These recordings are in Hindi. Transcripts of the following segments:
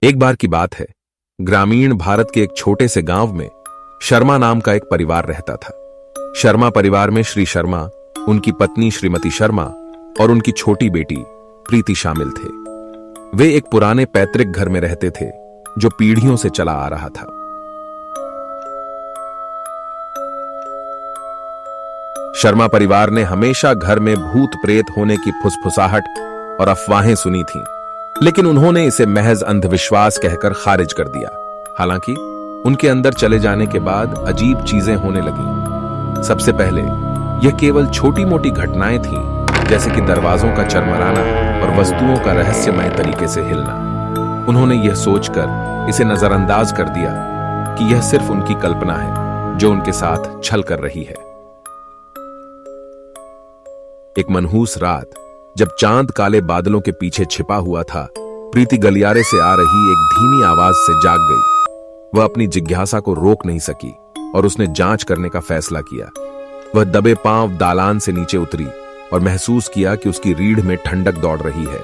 एक बार की बात है, ग्रामीण भारत के एक छोटे से गांव में शर्मा नाम का एक परिवार रहता था। शर्मा परिवार में श्री शर्मा, उनकी पत्नी श्रीमती शर्मा और उनकी छोटी बेटी प्रीति शामिल थे। वे एक पुराने पैतृक घर में रहते थे जो पीढ़ियों से चला आ रहा था। शर्मा परिवार ने हमेशा घर में भूत प्रेत होने की फुसफुसाहट और अफवाहें सुनी थीं, लेकिन उन्होंने इसे महज अंधविश्वास कहकर खारिज कर दिया। हालांकि उनके अंदर चले जाने के बाद अजीब चीजें होने लगीं। सबसे पहले यह केवल छोटी मोटी घटनाएं थीं, जैसे कि दरवाजों का चरमराना और वस्तुओं का रहस्यमय तरीके से हिलना। उन्होंने यह सोचकर इसे नजरअंदाज कर दिया कि यह सिर्फ उनकी कल्पना है जो उनके साथ छल कर रही है। एक मनहूस रात, जब चांद काले बादलों के पीछे छिपा हुआ था, प्रीति गलियारे से आ रही एक धीमी आवाज से जाग गई। वह अपनी जिज्ञासा को रोक नहीं सकी और उसने जांच करने का फैसला किया। वह दबे पांव दालान से नीचे उतरी और महसूस किया कि उसकी रीढ़ में ठंडक दौड़ रही है।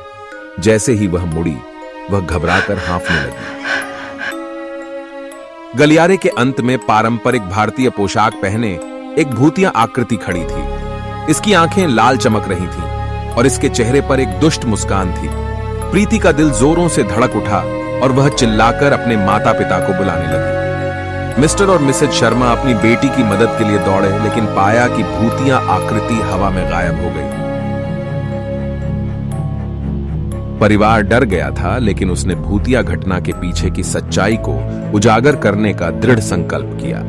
जैसे ही वह मुड़ी, वह घबराकर हांफने लगी। गलियारे के अंत में पारंपरिक भारतीय पोशाक पहने एक भूतिया आकृति खड़ी थी। इसकी आंखें लाल चमक रही थीं और इसके चेहरे पर एक दुष्ट मुस्कान थी। प्रीति का दिल जोरों से धड़क उठा और वह चिल्लाकर अपने माता पिता को बुलाने लगी। मिस्टर और मिसेज शर्मा अपनी बेटी की मदद के लिए दौड़े, लेकिन पाया कि भूतिया आकृति हवा में गायब हो गई। परिवार डर गया था, लेकिन उसने भूतिया घटना के पीछे की सच्चाई को उजागर करने का दृढ़ संकल्प किया।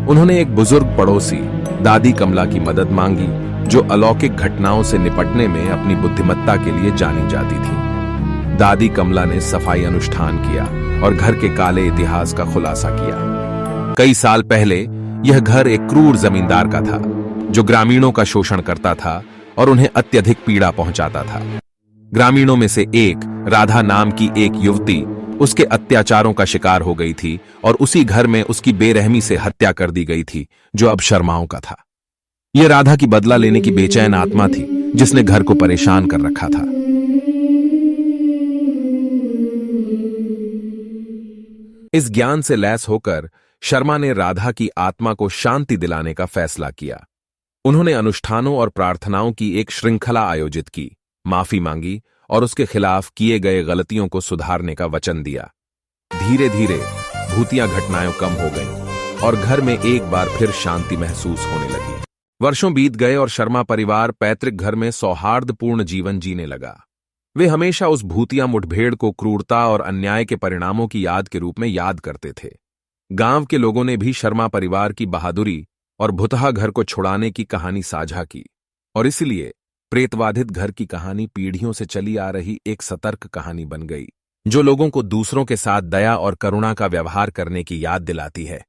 उन्होंने एक बुजुर्ग पड़ोसी दादी कमला की मदद मांगी, जो अलौकिक घटनाओं से निपटने में अपनी बुद्धिमत्ता के लिए जानी जाती थी। दादी कमला ने सफाई अनुष्ठान किया और घर के काले इतिहास का खुलासा किया। कई साल पहले यह घर एक क्रूर जमींदार का था, जो ग्रामीणों का शोषण करता था और उन्हें अत्यधिक पीड़ा पहुंचाता था। ग्रामीणों में से एक, राधा नाम की एक युवती, उसके अत्याचारों का शिकार हो गई थी और उसी घर में उसकी बेरहमी से हत्या कर दी गई थी, जो अब शर्माओं का था। यह राधा की बदला लेने की बेचैन आत्मा थी, जिसने घर को परेशान कर रखा था। इस ज्ञान से लैस होकर शर्मा ने राधा की आत्मा को शांति दिलाने का फैसला किया। उन्होंने अनुष्ठानों और प्रार्थनाओं की एक श्रृंखला आयोजित की, माफी मांगी और उसके खिलाफ किए गए गलतियों को सुधारने का वचन दिया। धीरे धीरे भूतिया घटनाएं कम हो गईं और घर में एक बार फिर शांति महसूस होने लगी। वर्षों बीत गए और शर्मा परिवार पैतृक घर में सौहार्दपूर्ण जीवन जीने लगा। वे हमेशा उस भूतिया मुठभेड़ को क्रूरता और अन्याय के परिणामों की याद के रूप में याद करते थे। गांव के लोगों ने भी शर्मा परिवार की बहादुरी और भुतहा घर को छुड़ाने की कहानी साझा की, और इसलिए प्रेतवाधित घर की कहानी पीढ़ियों से चली आ रही एक सतर्क कहानी बन गई, जो लोगों को दूसरों के साथ दया और करुणा का व्यवहार करने की याद दिलाती है।